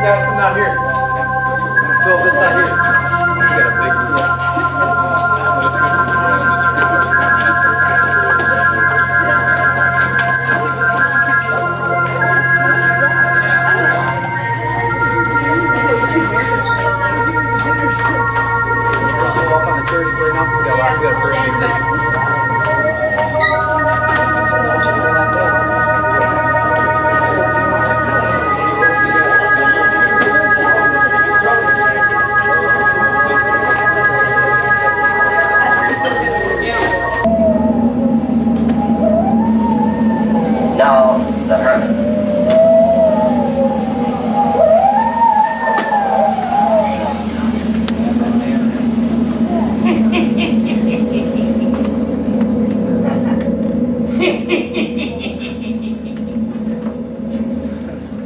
guys come down here. Fill this side here. We got a big walk on the chairs for you now. We got a pretty big thing. Now, the Hermit.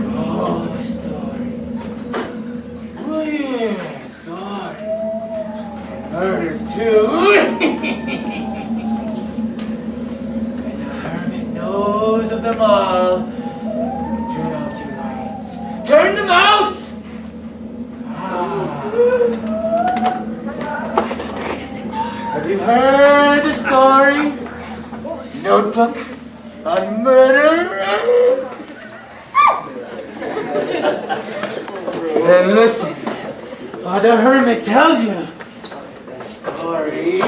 Oh, stories. Oh, yeah, stories. And murders, too. And the Hermit knows of them all. Turn out your lights. Turn them out! Have you heard the story? Notebook on murder? Then listen while the Hermit tells you the story.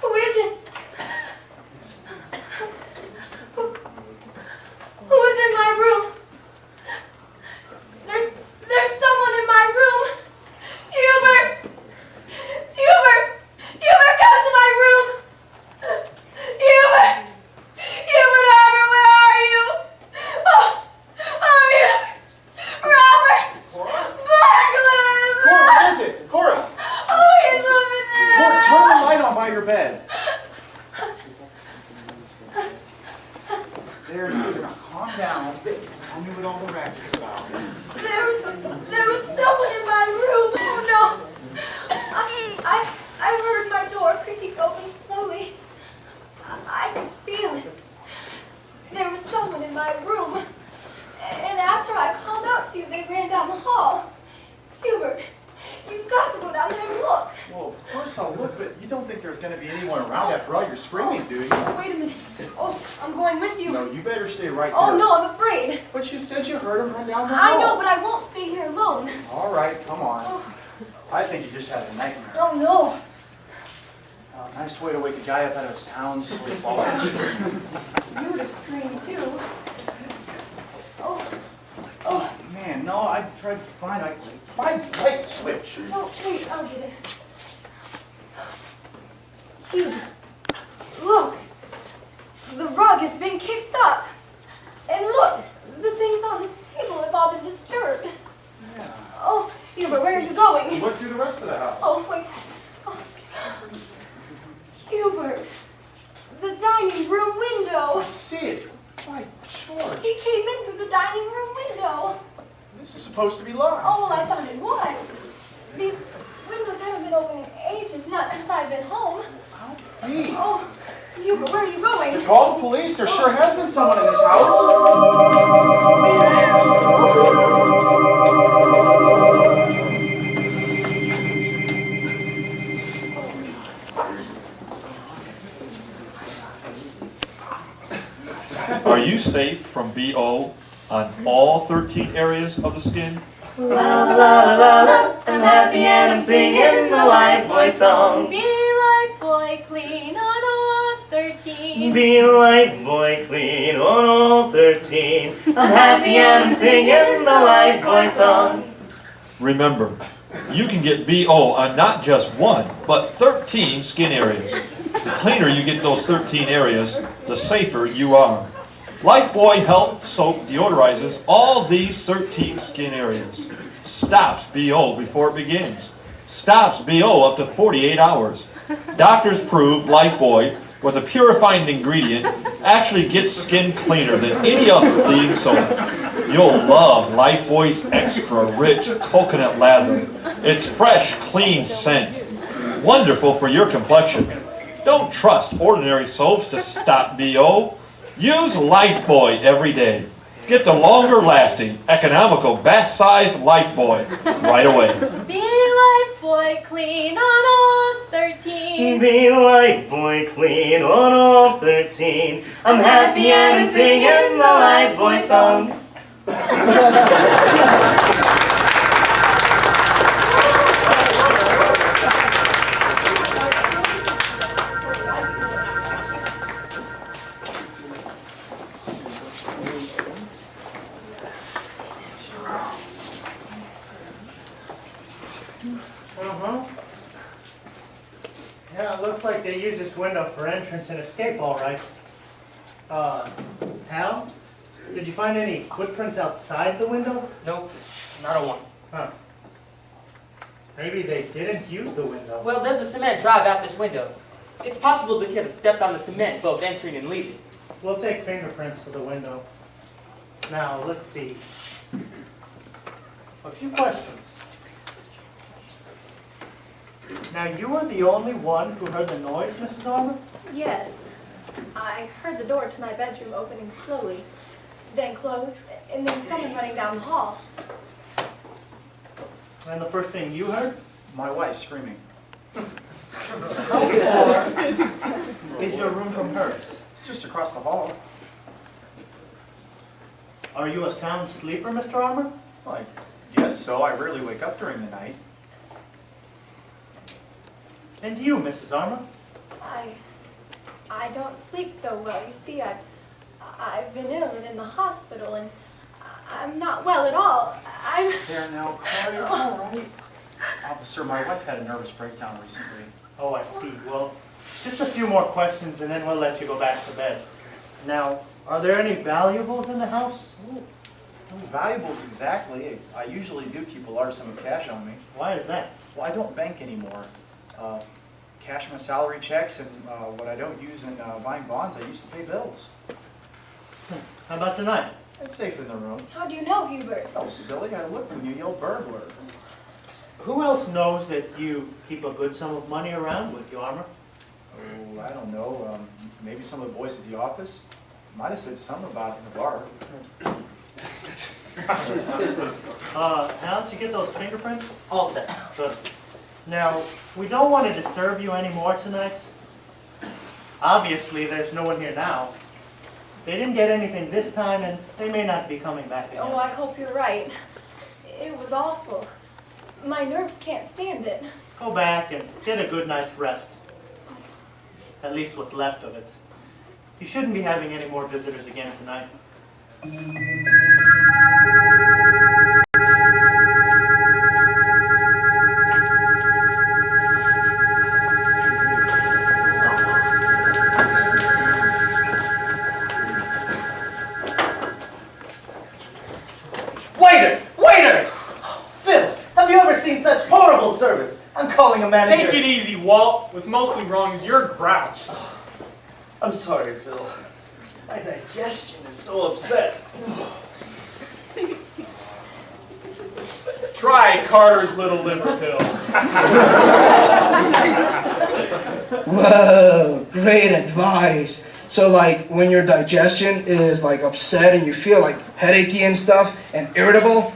Who is it? Who is in my room? There's someone in my room. Hubert! Hubert! Hubert, come to my room! Hubert! Hubert Albert, where are you? Oh, Hubert! Robert! Burglars! Cora, what is it? Cora! Oh, he's over there! Cora, turn the light on by your bed. There, now calm down. Tell me what all the racket is about. There was someone in my room. Oh no! I heard my door creaking open slowly. I could feel it. There was someone in my room. And after I called out to you, they ran down the hall. Hubert, you've got to go down there and look. Well, of course I'll look, but you don't think there's going to be anyone around after all your screaming, do you? Wait a minute. Oh, I'm going with you. No, you better stay right there. Oh no, I'm afraid. But you said you heard him run down the hall. I know, but I won't stay here alone. All right, come on. Oh, I think you just had a nightmare. oh no. Nice way to wake a guy up out of a sound sleep. You would have screamed too. Oh, oh. Man, no, I tried to find light switch. No, wait, I'll get it. Hugh, look. The rug has been kicked up. And look, the things on this table have all been disturbed. Yeah. Oh, Hubert, where are you going? Look through the rest of the house. Oh, wait. Oh. Hubert, the dining room window. I see it. By George. He came in through the dining room window. This is supposed to be locked. Oh, well, I thought it was. These windows haven't been open in ages, not since I've been home. How be? Oh, Hubert, where are you going? To call the police. There sure has been someone in this house. Wait a minute. Are you safe from BO on all 13 areas of the skin? La la la la la, I'm happy and I'm singing the Life Boy song. Be like boy clean on all 13. Be Life Boy clean on all 13. I'm happy and I'm singing the Life Boy song. Remember, you can get BO on not just one, but 13 skin areas. The cleaner you get those 13 areas, the safer you are. Lifebuoy Health Soap deodorizes all these 13 skin areas. Stops BO before it begins. Stops BO up to 48 hours. Doctors prove Lifebuoy, with a purifying ingredient, actually gets skin cleaner than any other leading soap. You'll love Lifebuoy's extra rich coconut lather. Its fresh, clean scent. Wonderful for your complexion. Don't trust ordinary soaps to stop BO. Use Lifebuoy every day. Get the longer lasting, economical bath size Lifebuoy right away. Be Lifebuoy clean on all 13. Be Lifebuoy clean on all 13. I'm happy and I'm singing the Lifebuoy song. Yeah, it looks like they use this window for entrance and escape, all right. Hal, did you find any footprints outside the window? Nope, not a one. Huh. Maybe they didn't use the window. Well, there's a cement drive out this window. It's possible the kid have stepped on the cement both entering and leaving. We'll take fingerprints of the window. Now, let's see. A few questions. Now, you were the only one who heard the noise, Mrs. Armour? Yes. I heard the door to my bedroom opening slowly, then close, and then someone running down the hall. And the first thing you heard? My wife screaming. How far is your room from hers? It's just across the hall. Are you a sound sleeper, Mr. Armour? Well, I guess so. I rarely wake up during the night. And you, Mrs. Armour? I don't sleep so well. You see, I've been ill and in the hospital, and I'm not well at all. There now, Clary, it's all right. Officer, my wife had a nervous breakdown recently. Oh, I see. Well, just a few more questions, and then we'll let you go back to bed. Now, are there any valuables in the house? No valuables exactly. I usually do keep a large sum of cash on me. Why is that? Well, I don't bank anymore. Cash my salary checks, and what I don't use in buying bonds, I used to pay bills. How about tonight? It's safe in the room. How do you know, Hubert? Oh, silly, I looked when you yelled burglar. Who else knows that you keep a good sum of money around with you, Armour? Oh, I don't know. Maybe some of the boys at the office might have said something about it in the bar. Hal, did you get those fingerprints? All set. Good. Now, we don't want to disturb you anymore tonight. Obviously, there's no one here now. They didn't get anything this time, and they may not be coming back again. Oh, I hope you're right. It was awful. My nerves can't stand it. Go back and get a good night's rest. At least what's left of it. You shouldn't be having any more visitors again tonight. Waiter! Waiter! Phil, have you ever seen such horrible service? I'm calling a manager. Take it easy, Walt. What's mostly wrong is your grouch. I'm sorry, Phil. My digestion is so upset. Try Carter's Little Liver Pills. Whoa, great advice. So like when your digestion is like upset and you feel like headachy and stuff and irritable,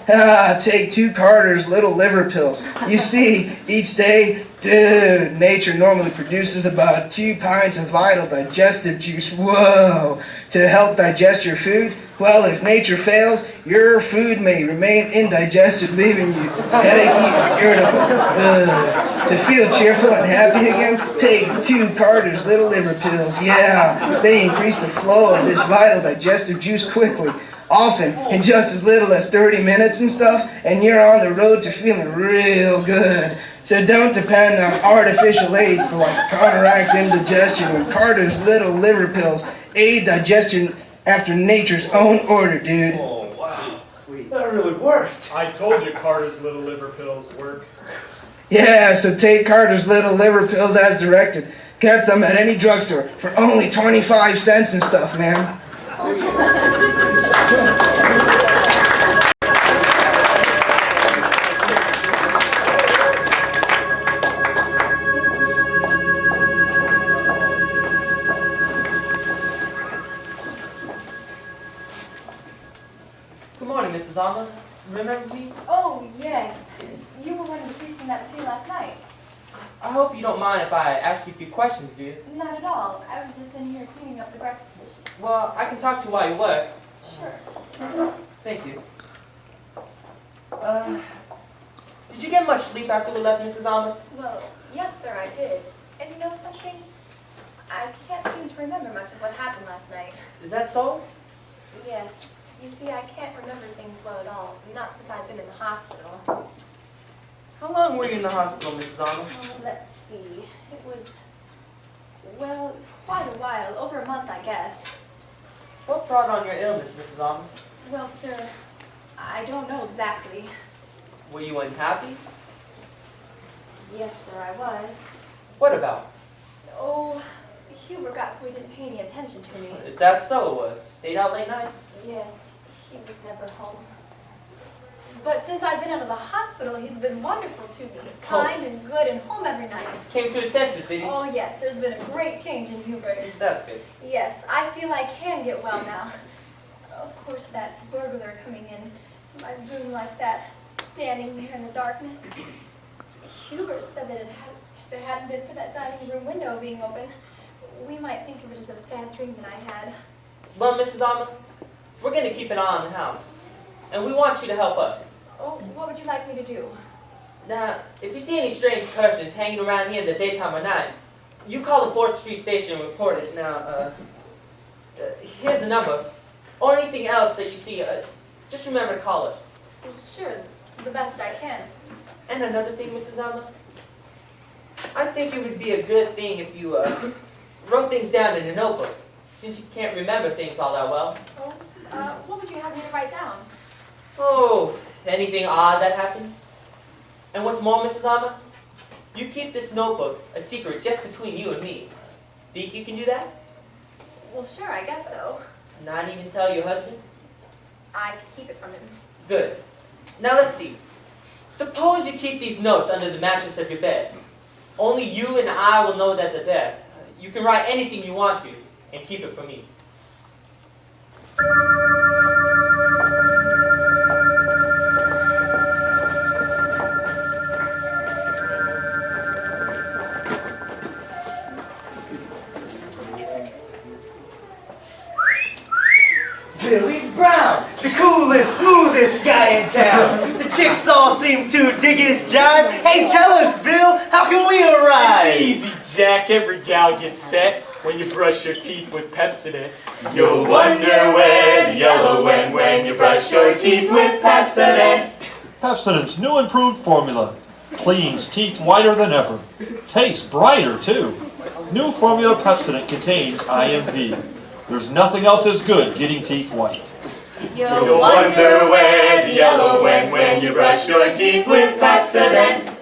take 2 Carter's Little Liver Pills. You see, each day, dude, nature normally produces about 2 pints of vital digestive juice, whoa, to help digest your food. Well, if nature fails, your food may remain indigested, leaving you headachy and irritable. To feel cheerful and happy again, take 2 Carter's Little Liver Pills. Yeah, they increase the flow of this vital digestive juice quickly, often in just as little as 30 minutes and stuff, and you're on the road to feeling real good. So don't depend on artificial aids to like counteract indigestion when Carter's Little Liver Pills aid digestion after nature's own order, dude. Oh, wow. Sweet. That really worked. I told you Carter's Little Liver Pills work. Yeah, so take Carter's little liver pills as directed. Get them at any drugstore for only 25 cents and stuff, man. Good morning, Mrs. Alma. Remember me? Oh, yes. You were one of the policemen that was here last night. I hope you don't mind if I ask you a few questions, do you? Not at all. I was just in here cleaning up the breakfast dishes. Well, I can talk to you while you work. Sure. Thank you. Did you get much sleep after we left, Mrs. Alma? Well, yes, sir, I did. And you know something? I can't seem to remember much of what happened last night. Is that so? Yes. You see, I can't remember things well at all. Not since I've been in the hospital. How long were you in the hospital, Mrs. Alma? Oh, let's see. It was quite a while. Over a month, I guess. What brought on your illness, Mrs. Alma? Well, sir, I don't know exactly. Were you unhappy? Yes, sir, I was. What about? Oh, Hubert got so he didn't pay any attention to me. Is that so? It was. Stayed out late nights? Yes, he was never home. But since I've been out of the hospital, he's been wonderful to me. Kind and good and home every night. Came to his senses, did he? Oh, yes, there's been a great change in Hubert. That's good. Yes, I feel I can get well now. Of course, that burglar coming in to my room like that, standing there in the darkness. Hubert said that if it hadn't been for that dining room window being open, we might think of it as a sad dream that I had. Well, Mrs. Alma, we're going to keep an eye on the house. And we want you to help us. Oh, what would you like me to do? Now, if you see any strange persons hanging around here in the daytime or night, you call the 4th Street station and report it. Now, here's the number. Or anything else that you see, just remember to call us. Well, sure, the best I can. And another thing, Mrs. Alma, I think it would be a good thing if you wrote things down in a notebook, since you can't remember things all that well. Oh, what would you have me to write down? Oh, anything odd that happens. And what's more, Mrs. Alma, you keep this notebook a secret just between you and me. Think you can do that? Well, sure, I guess so. Not even tell your husband? I could keep it from him. Good. Now let's see. Suppose you keep these notes under the mattress of your bed. Only you and I will know that they're there. You can write anything you want to and keep it from me. Billy Brown, the coolest, smoothest guy in town. The chicks all seem to dig his jive. Hey, tell us, Bill, how can we arrive? It's easy, Jack. Every gal gets set when you brush your teeth with Pepsodent. You'll wonder where the yellow went when you brush your teeth with Pepsodent. Pepsodent's new improved formula cleans teeth whiter than ever. Tastes brighter, too. New formula Pepsodent contains IMP. There's nothing else as good getting teeth white. You'll wonder where the yellow went when you brush your teeth with Pepsodent.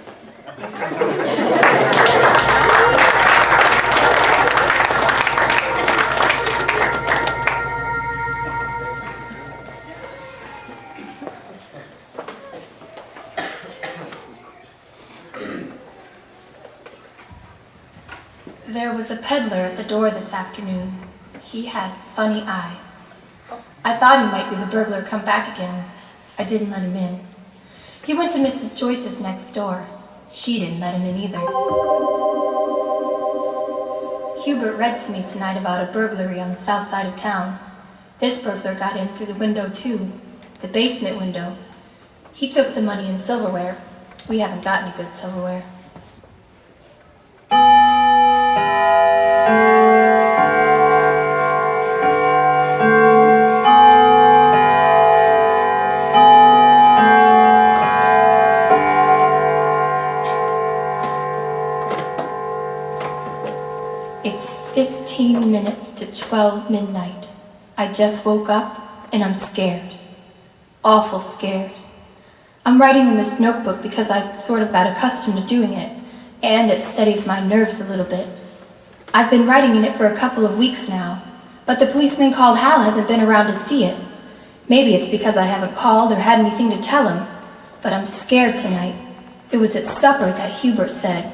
There was a peddler at the door this afternoon. He had funny eyes. I thought he might be the burglar come back again. I didn't let him in. He went to Mrs. Joyce's next door. She didn't let him in either. Hubert read to me tonight about a burglary on the south side of town. This burglar got in through the window too, the basement window. He took the money and silverware. We haven't got any good silverware. It's 15 minutes to 12 midnight. I just woke up and I'm scared. Awful scared. I'm writing in this notebook because I've sort of got accustomed to doing it, and it steadies my nerves a little bit. I've been writing in it for a couple of weeks now, but the policeman called Hal hasn't been around to see it. Maybe it's because I haven't called or had anything to tell him, but I'm scared tonight. It was at supper that Hubert said,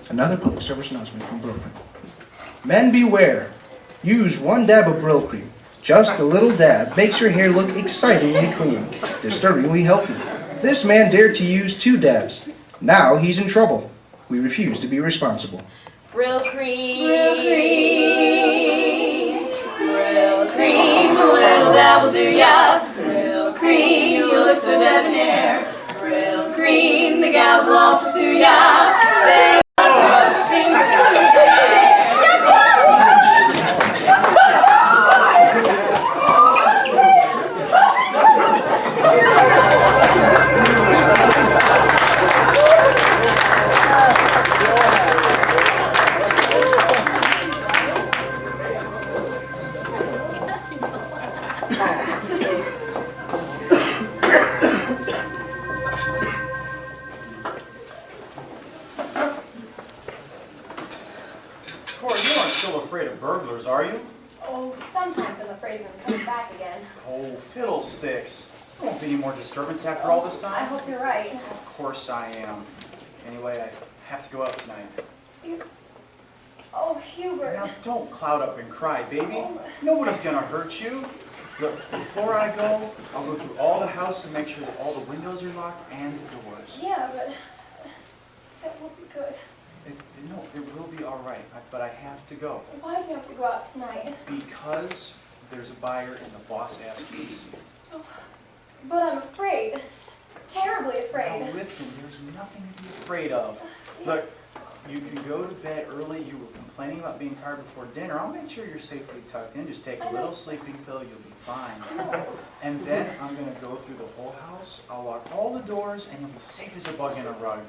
Another public service announcement from Brooklyn. Men beware. Use 1 dab of Brill Cream. Just a little dab makes your hair look excitingly clean, disturbingly healthy. This man dared to use 2 dabs. Now he's in trouble. We refuse to be responsible. Brill cream. Brill cream. Brill cream. A little dab will do ya. Brill cream. You look so debonair. Brill cream. The gals will all pursue ya. They Corey, you aren't still afraid of burglars, are you? "Oh, sometimes I'm afraid of him coming back again." Oh, fiddlesticks. There won't be any more disturbance after all this I time. hope you're right. Of course I am. Anyway, I have to go out tonight. Oh, Hubert. Now don't cloud up and cry, baby. Nobody's gonna hurt you. Look, before I go, I'll go through all the house and make sure that all the windows are locked and the doors. Yeah, but that won't be good. No, it will be all right, but I have to go. Why do you have to go out tonight? Because there's a buyer and the boss asked me to see you. Oh, but I'm afraid. Terribly afraid. Now listen, there's nothing to be afraid of. Look, you can go to bed early. You were complaining about being tired before dinner. I'll make sure you're safely tucked in. Just take a little sleeping pill. You'll be fine. And then I'm going to go through the whole house. I'll lock all the doors, and you'll be safe as a bug in a rug.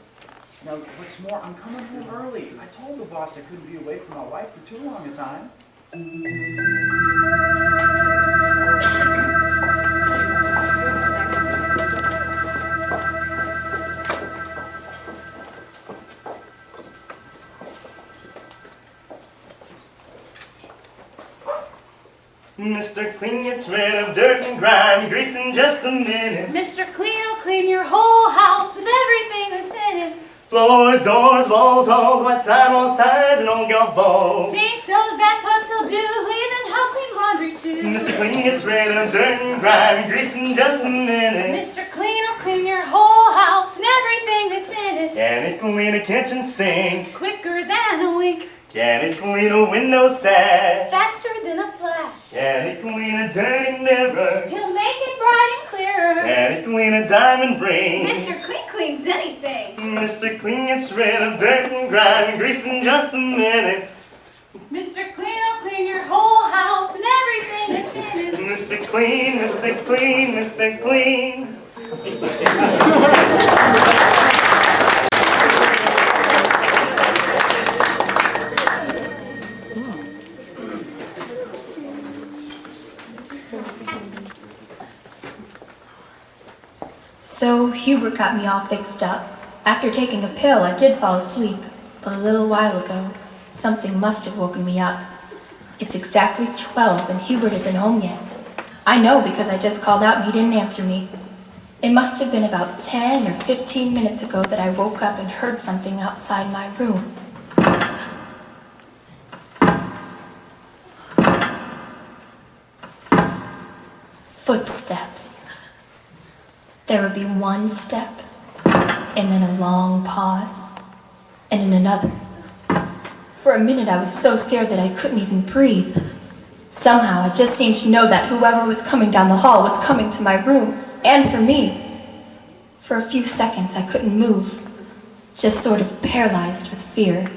Now, what's more, I'm coming home early. I told the boss I couldn't be away from my wife for too long a time. Mr. Clean gets rid of dirt and grime, grease in just a minute. Mr. Clean will clean your whole house with everything that's in it. Floors, doors, walls, halls, white sidewalls, tires, and old golf balls. Sinks, toes, bathtubs, he'll do, even help clean laundry too. Mr. Clean gets rid of dirt and grime, grease in just a minute. Mr. Clean will clean your whole house and everything that's in it. Can it clean a kitchen sink? Quicker than a wink, Can it clean a window sash? faster than a flash. Can it clean a dirty mirror? He'll make it bright and clearer. Can it clean a diamond ring? Mr. Clean cleans anything. Mr. Clean gets rid of dirt and grime, grease in just a minute. Mr. Clean will clean your whole house and everything that's in it. Mr. Clean, Mr. Clean, Mr. Clean. So Hubert got me all fixed up. After taking a pill, I did fall asleep, but a little while ago, something must have woken me up. It's exactly 12 and Hubert isn't home yet. I know because I just called out and he didn't answer me. It must have been about 10 or 15 minutes ago that I woke up and heard something outside my room. Footsteps. There would be one step, and then a long pause, and then another. For a minute I was so scared that I couldn't even breathe. Somehow I just seemed to know that whoever was coming down the hall was coming to my room, and for me. For a few seconds I couldn't move, just sort of paralyzed with fear.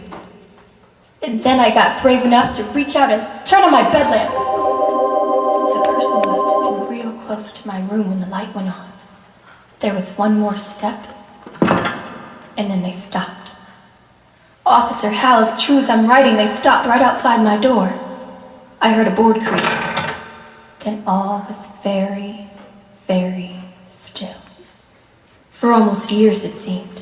And then I got brave enough to reach out and turn on my bed lamp. The person must have been real close to my room when the light went on. There was one more step, and then they stopped. Officer Hal, as true as I'm writing, they stopped right outside my door. I heard a board creak. Then all was very, very still. For almost years it seemed.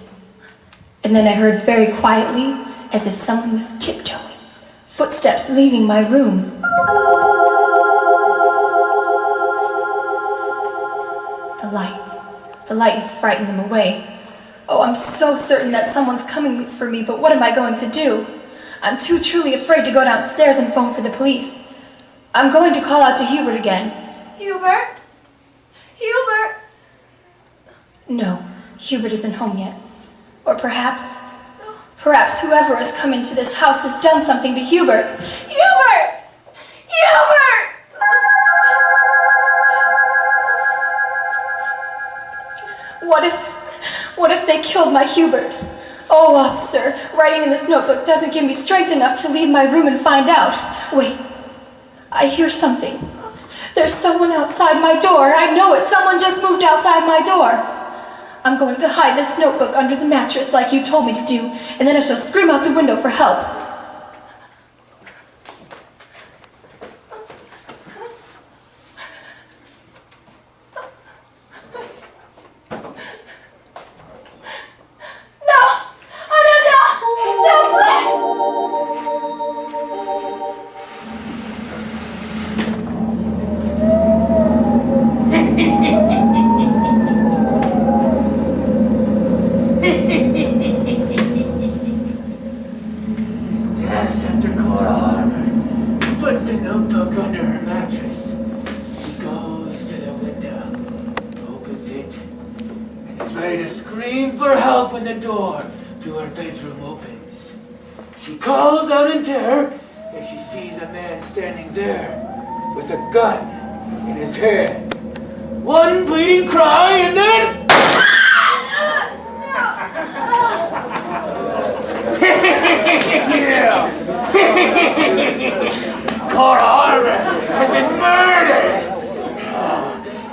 And then I heard very quietly, as if someone was tiptoeing, footsteps leaving my room. The light has frightened them away. Oh, I'm so certain that someone's coming for me, but what am I going to do? I'm too truly afraid to go downstairs and phone for the police. I'm going to call out to Hubert again. Hubert? Hubert? No, Hubert isn't home yet. Or perhaps whoever has come into this house has done something to Hubert. Hubert! Hubert! What if they killed my Hubert? Oh, officer, writing in this notebook doesn't give me strength enough to leave my room and find out. Wait, I hear something. There's someone outside my door. I know it. Someone just moved outside my door. I'm going to hide this notebook under the mattress like you told me to do, and then I shall scream out the window for help. Just after Cora Harper puts the notebook under her mattress, she goes to the window, opens it, and is ready to scream for help when the door to her bedroom opens. She calls out in terror as she sees a man standing there with a gun in his hand. One bleeding cry and then... Cora Harper has been murdered!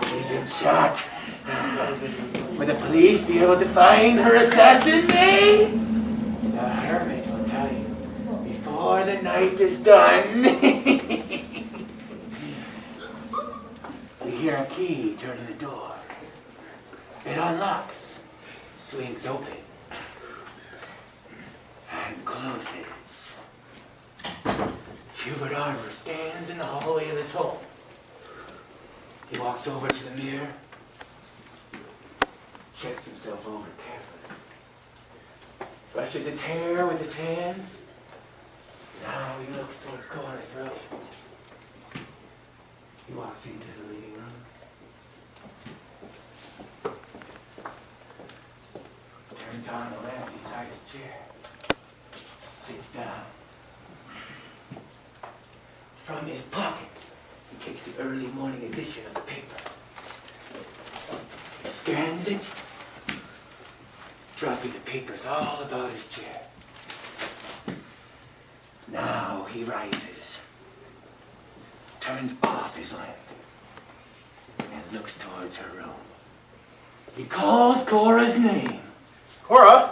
She's been shot. Will the police be able to find her assassin, eh? The Hermit will tell you before the night is done. We hear a key turn in the door. It unlocks, swings open, and closes. Hubert Harper stands in the hallway of his home. He walks over to the mirror, checks himself over carefully, brushes his hair with his hands. Now he looks towards Cora's room. He walks into the living room. Turns on the lamp beside his chair. Sits down. From his pocket, he takes the early morning edition of the paper. He scans it, dropping the papers all about his chair. Now he rises, turns off his lamp, and looks towards her room. He calls Cora's name. Cora?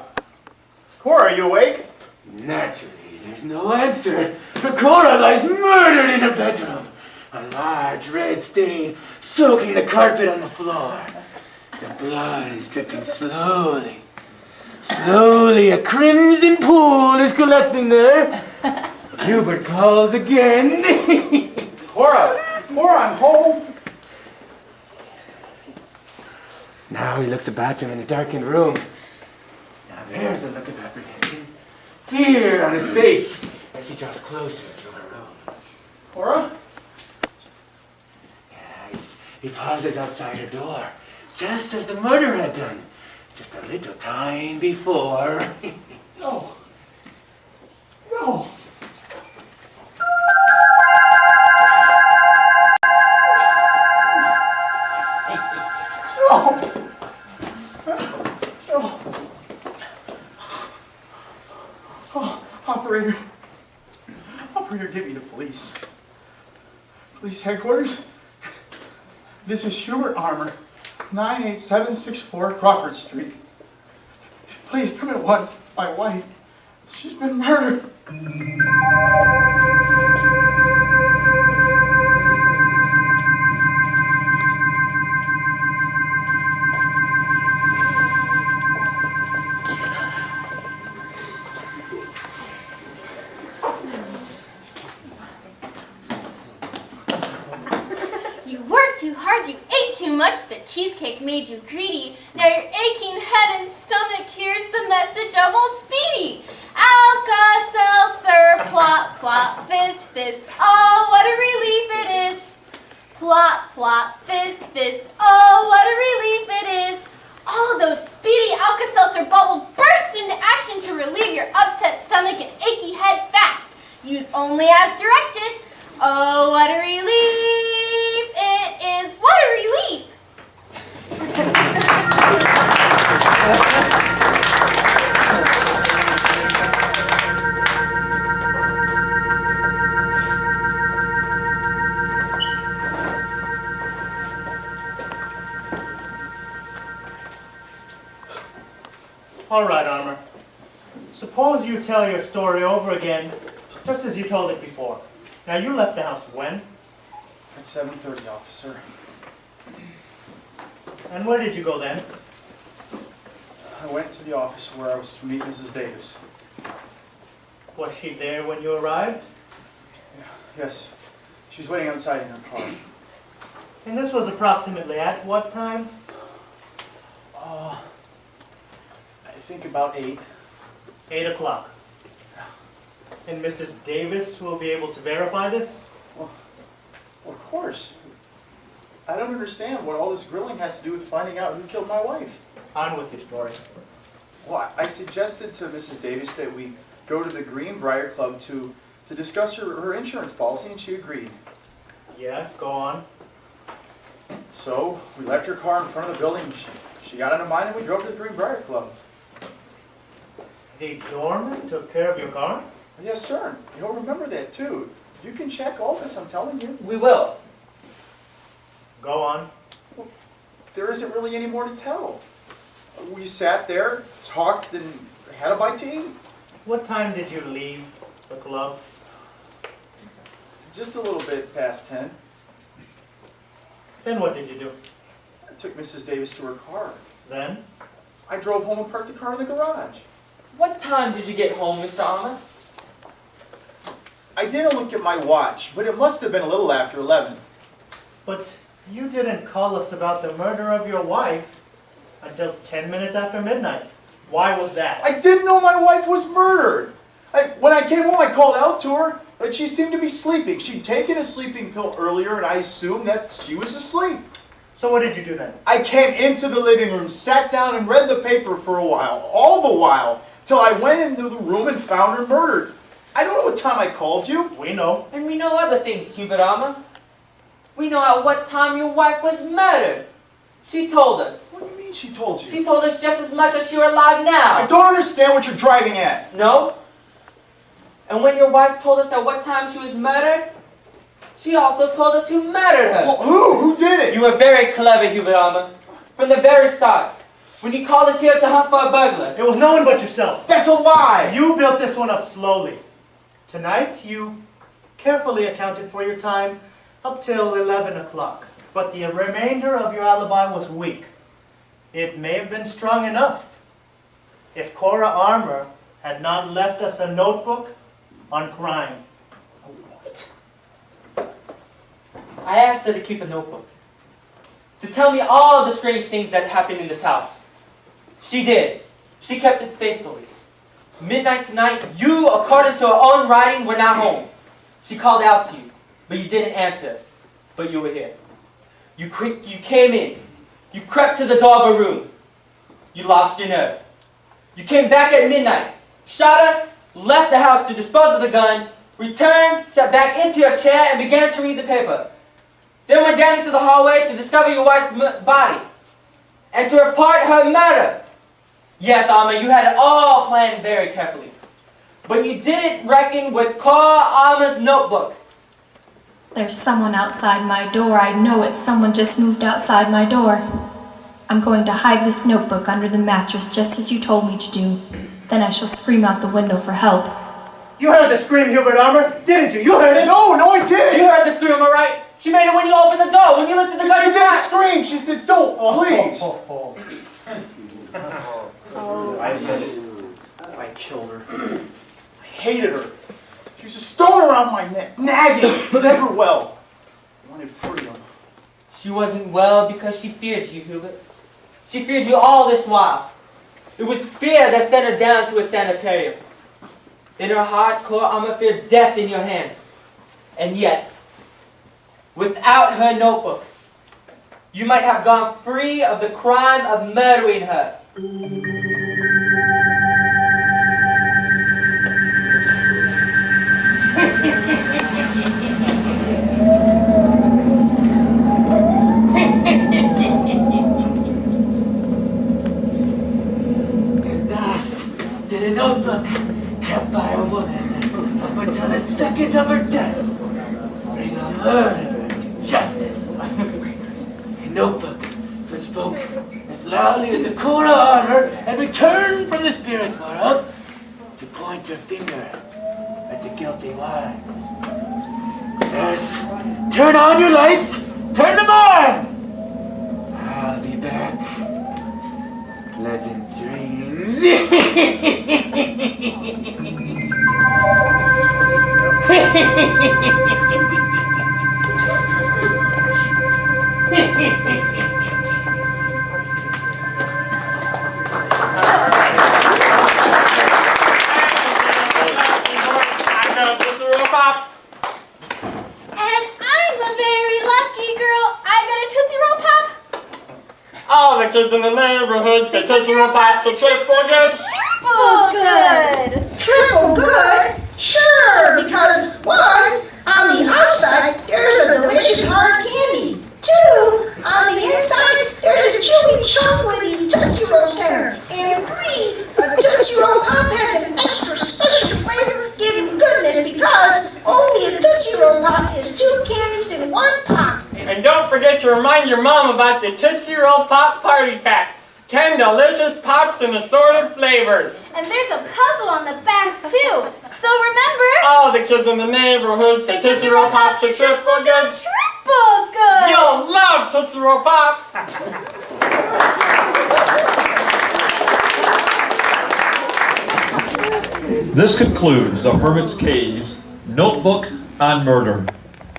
Cora, are you awake? Naturally, there's no answer, for Cora lies murdered in her bedroom. A large red stain soaking the carpet on the floor. The blood is dripping slowly. Slowly, a crimson pool is collecting there. Hubert calls again. Cora! Cora, I'm home! Now he looks about him in the darkened room. Now there's a look of apprehension, fear on his face as he draws closer to her room. Cora? Yes, he pauses outside her door, just as the murderer had done, just a little time before. No. No. Operator. Operator, get me the police. Police headquarters? This is Hubert Armour, 98764 Crawford Street. Please come at once. My wife. She's been murdered. You worked too hard, you ate too much, the cheesecake made you greedy. Now your aching head and stomach hears the message of Old Speedy. Alka-Seltzer, plop, plop, fizz, fizz. Oh, what a relief it is. Plop, plop, fizz, fizz. Oh, what a relief it is. All those speedy Alka-Seltzer bubbles burst into action to relieve your upset stomach and achy head fast. Use only as directed. Oh, what a relief it is. What a relief. All right, Armor. Suppose you tell your story over again, just as you told it before. Now, you left the house when? At 7:30, officer. And where did you go then? I went to the office where I was to meet Mrs. Davis. Was she there when you arrived? Yes, she's waiting outside in her car. And this was approximately at what time? I think about 8. 8 o'clock. And Mrs. Davis will be able to verify this? Well, of course. I don't understand what all this grilling has to do with finding out who killed my wife. On with your story. Well, I suggested to Mrs. Davis that we go to the Greenbrier Club to discuss her insurance policy, and she agreed. Yeah, go on. So, we left her car in front of the building. She got into mine, and we drove to the Greenbrier Club. The doorman took care of your car? Yes, sir. You'll remember that, too. You can check all this, I'm telling you. We will. Go on. There isn't really any more to tell. We sat there, talked, and had a bite to eat. What time did you leave the club? Just a little bit past 10. Then what did you do? I took Mrs. Davis to her car. Then? I drove home and parked the car in the garage. What time did you get home, Mr. Alma? I didn't look at my watch, but it must have been a little after 11. But you didn't call us about the murder of your wife until 10 minutes after midnight. Why was that? I didn't know my wife was murdered. When I came home, I called out to her, but she seemed to be sleeping. She'd taken a sleeping pill earlier, and I assumed that she was asleep. So what did you do then? I came into the living room, sat down, and read the paper for a while, all the while, till I went into the room and found her murdered. I don't know what time I called you. We know. And we know other things, Hubert Alma. We know at what time your wife was murdered. She told us. What do you mean she told you? She told us just as much as you're alive now. I don't understand what you're driving at. No? And when your wife told us at what time she was murdered, she also told us who murdered her. Well, who? Who did it? You were very clever, Hubert Alma. From the very start. When you called us here to hunt for a burglar. It was no one but yourself. That's a lie! You built this one up slowly. Tonight, you carefully accounted for your time up till 11 o'clock. But the remainder of your alibi was weak. It may have been strong enough if Cora Armour had not left us a notebook on crime. What? I asked her to keep a notebook. To tell me all the strange things that happened in this house. She did. She kept it faithfully. Midnight tonight, you, according to her own writing, were not home. She called out to you, but you didn't answer. But you were here. You came in. You crept to the door of her room. You lost your nerve. You came back at midnight, shot her, left the house to dispose of the gun, returned, sat back into your chair, and began to read the paper. Then went down into the hallway to discover your wife's body and to report her murder. Yes, Alma, you had it all planned very carefully. But you didn't reckon with Cora Alma's notebook. There's someone outside my door. I know it. Someone just moved outside my door. I'm going to hide this notebook under the mattress just as you told me to do. Then I shall scream out the window for help. You heard the scream, Hubert Armour, didn't you? You heard it? No, I didn't. You heard the scream, all right? She made it when you opened the door, when you lifted the gun. She didn't scream. She said, "Don't, please." I admit it. I killed her. I hated her. She was a stone around my neck, nagging, but never well. I wanted freedom. She wasn't well because she feared you, Hubert. She feared you all this while. It was fear that sent her down to a sanitarium. In her heart, Cora Armour feared death in your hands. And yet, without her notebook, you might have gone free of the crime of murdering her. And thus, to the notebook kept by a woman up until the second of her death, bring a murderer to justice. A notebook that spoke as loudly as the Cora Armour had returned from the spirit world to point her finger at the guilty one. Yes, turn on your lights, turn them on! I'll be back. Pleasant dreams. And I'm a very lucky girl. I got a Tootsie Roll Pop. All the kids in the neighborhood say Tootsie Roll Pops are triple good. Triple good. Triple good? Sure, because one, on the outside, there's a delicious hard candy. Two, on the inside, there's a chewy chocolatey Tootsie Roll center. And three, a Tootsie Roll Pop has an extra special flavor giving goodness because only a Tootsie Roll Pop is two candies in one pop. And don't forget to remind your mom about the Tootsie Roll Pop Party Pack. 10 delicious pops in assorted flavors. And there's a puzzle on the back too. So remember, All the kids in the neighborhood say Tootsie Roll Pops are triple good. triple good. You'll love Tootsie Roll Pops. This concludes the Hermit's Cave's Notebook on Murder.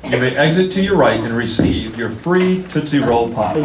You may exit to your right and receive your free Tootsie Roll Pop.